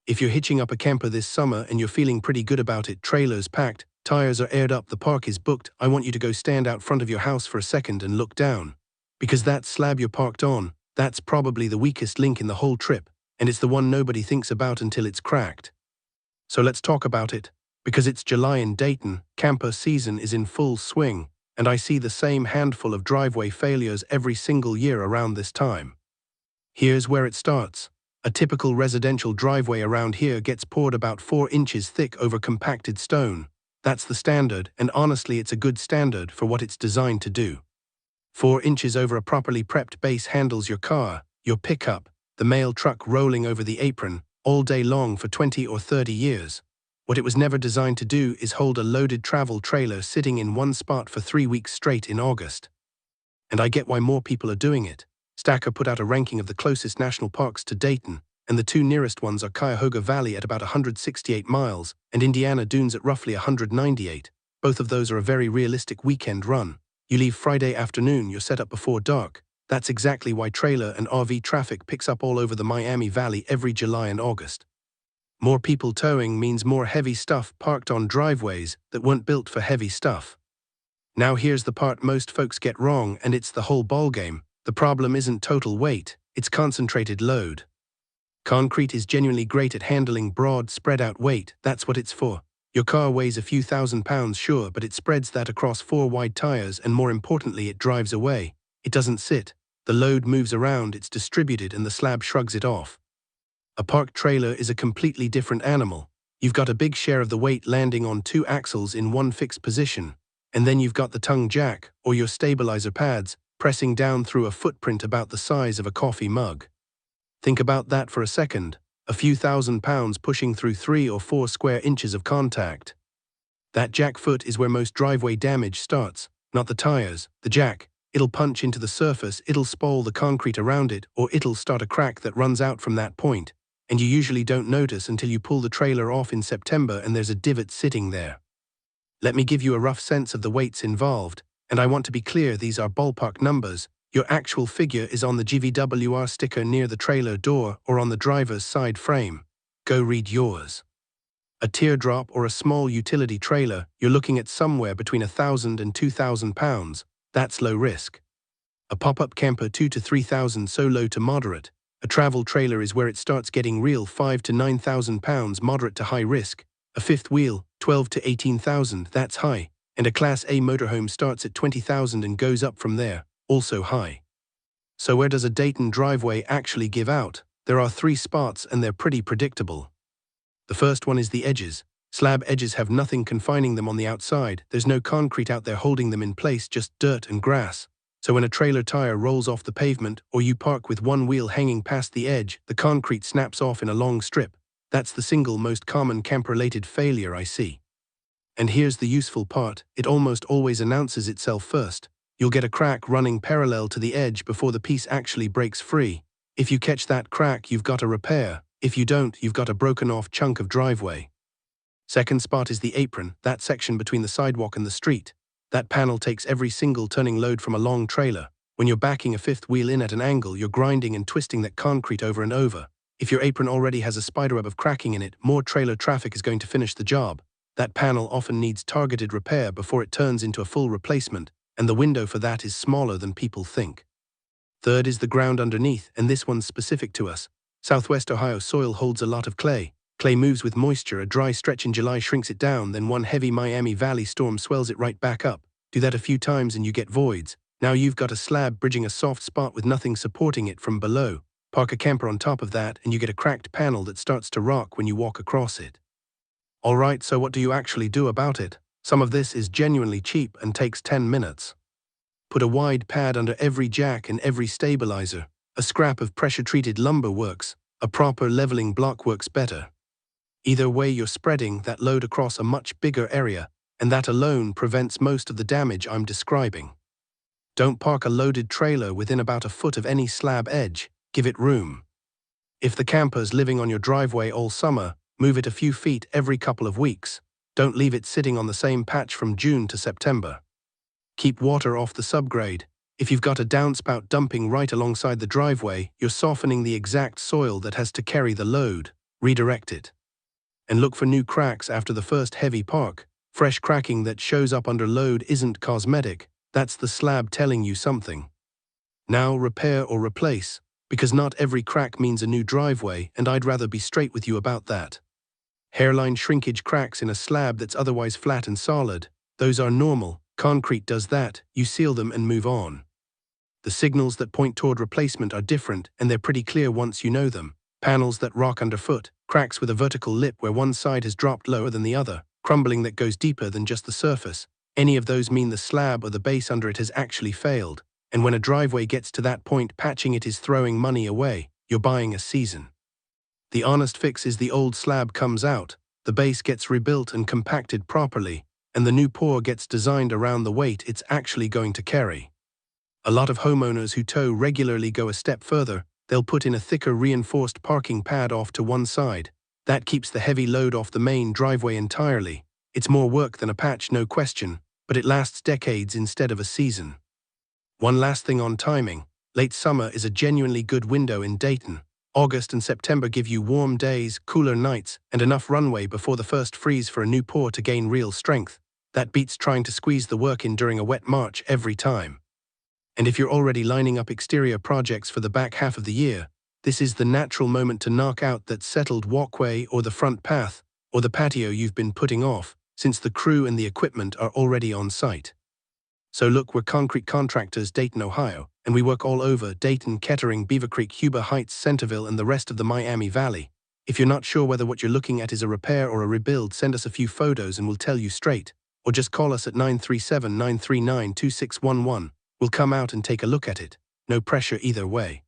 If you're hitching up a camper this summer and you're feeling pretty good about it, trailers packed, tires are aired up, the park is booked, I want you to go stand out front of your house for a second and look down. Because that slab you're parked on, that's probably the weakest link in the whole trip, and it's the one nobody thinks about until it's cracked. So let's talk about it. Because it's July in Dayton, camper season is in full swing, and I see the same handful of driveway failures every single year around this time. Here's where it starts. A typical residential driveway around here gets poured about 4 inches thick over compacted stone. That's the standard, and honestly it's a good standard for what it's designed to do. 4 inches over a properly prepped base handles your car, your pickup, the mail truck rolling over the apron, all day long for 20 or 30 years. What it was never designed to do is hold a loaded travel trailer sitting in one spot for 3 weeks straight in August. And I get why more people are doing it. Stacker put out a ranking of the closest national parks to Dayton, and the 2 nearest ones are Cuyahoga Valley at about 168 miles and Indiana Dunes at roughly 198. Both of those are a very realistic weekend run. You leave Friday afternoon, you're set up before dark. That's exactly why trailer and RV traffic picks up all over the Miami Valley every July and August. More people towing means more heavy stuff parked on driveways that weren't built for heavy stuff. Now here's the part most folks get wrong, and it's the whole ballgame. The problem isn't total weight, it's concentrated load. Concrete is genuinely great at handling broad, spread-out weight. That's what it's for. Your car weighs a few thousand pounds, sure, but it spreads that across 4 wide tires, and more importantly, it drives away. It doesn't sit. The load moves around, it's distributed, and the slab shrugs it off. A parked trailer is a completely different animal. You've got a big share of the weight landing on 2 axles in one fixed position, and then you've got the tongue jack, or your stabilizer pads, pressing down through a footprint about the size of a coffee mug. Think about that for a second. A few thousand pounds pushing through 3 or 4 square inches of contact. That jack foot is where most driveway damage starts, not the tires, the jack. It'll punch into the surface, it'll spoil the concrete around it, or it'll start a crack that runs out from that point, and you usually don't notice until you pull the trailer off in September and there's a divot sitting there. Let me give you a rough sense of the weights involved, and I want to be clear, these are ballpark numbers. Your actual figure is on the GVWR sticker near the trailer door or on the driver's side frame. Go read yours. A teardrop or a small utility trailer, you're looking at somewhere between 1,000 and 2,000 pounds. That's low risk. A pop-up camper 2 to 3,000, so low to moderate. A travel trailer is where it starts getting real, 5 to 9,000 pounds, moderate to high risk. A fifth wheel, 12 to 18,000, that's high. And a Class A motorhome starts at 20,000 and goes up from there, also high. So where does a Dayton driveway actually give out? There are 3 spots and they're pretty predictable. The first one is the edges. Slab edges have nothing confining them on the outside. There's no concrete out there holding them in place, just dirt and grass. So when a trailer tire rolls off the pavement or you park with one wheel hanging past the edge, the concrete snaps off in a long strip. That's the single most common camp-related failure I see. And here's the useful part, it almost always announces itself first. You'll get a crack running parallel to the edge before the piece actually breaks free. If you catch that crack, you've got a repair. If you don't, you've got a broken off chunk of driveway. Second spot is the apron, that section between the sidewalk and the street. That panel takes every single turning load from a long trailer. When you're backing a fifth wheel in at an angle, you're grinding and twisting that concrete over and over. If your apron already has a spiderweb of cracking in it, more trailer traffic is going to finish the job. That panel often needs targeted repair before it turns into a full replacement, and the window for that is smaller than people think. Third is the ground underneath, and this one's specific to us. Southwest Ohio soil holds a lot of clay. Clay moves with moisture, a dry stretch in July shrinks it down, then one heavy Miami Valley storm swells it right back up. Do that a few times and you get voids. Now you've got a slab bridging a soft spot with nothing supporting it from below. Park a camper on top of that and you get a cracked panel that starts to rock when you walk across it. Alright, so what do you actually do about it? Some of this is genuinely cheap and takes 10 minutes. Put a wide pad under every jack and every stabilizer. A scrap of pressure-treated lumber works. A proper leveling block works better. Either way, you're spreading that load across a much bigger area, and that alone prevents most of the damage I'm describing. Don't park a loaded trailer within about a foot of any slab edge. Give it room. If the camper's living on your driveway all summer, move it a few feet every couple of weeks. Don't leave it sitting on the same patch from June to September. Keep water off the subgrade. If you've got a downspout dumping right alongside the driveway, you're softening the exact soil that has to carry the load. redirect it. And look for new cracks after the first heavy park. Fresh cracking that shows up under load isn't cosmetic, that's the slab telling you something. Now repair or replace, because not every crack means a new driveway, and I'd rather be straight with you about that. Hairline shrinkage cracks in a slab that's otherwise flat and solid, those are normal. Concrete does that, you seal them and move on. The signals that point toward replacement are different, and they're pretty clear once you know them. Panels that rock underfoot, cracks with a vertical lip where one side has dropped lower than the other, crumbling that goes deeper than just the surface. Any of those mean the slab or the base under it has actually failed. And when a driveway gets to that point, patching it is throwing money away. You're buying a season. The honest fix is the old slab comes out, the base gets rebuilt and compacted properly, and the new pour gets designed around the weight it's actually going to carry. A lot of homeowners who tow regularly go a step further. They'll put in a thicker reinforced parking pad off to one side. That keeps the heavy load off the main driveway entirely. It's more work than a patch, no question, but it lasts decades instead of a season. One last thing on timing. Late summer is a genuinely good window in Dayton. August and September give you warm days, cooler nights, and enough runway before the first freeze for a new pour to gain real strength. That beats trying to squeeze the work in during a wet March every time. And if you're already lining up exterior projects for the back half of the year, this is the natural moment to knock out that settled walkway or the front path or the patio you've been putting off, since the crew and the equipment are already on site. So look, we're Concrete Contractors, Dayton, Ohio, and we work all over Dayton, Kettering, Beavercreek, Huber Heights, Centerville, and the rest of the Miami Valley. If you're not sure whether what you're looking at is a repair or a rebuild, send us a few photos and we'll tell you straight. Or just call us at 937-939-2611. We'll come out and take a look at it. No pressure either way.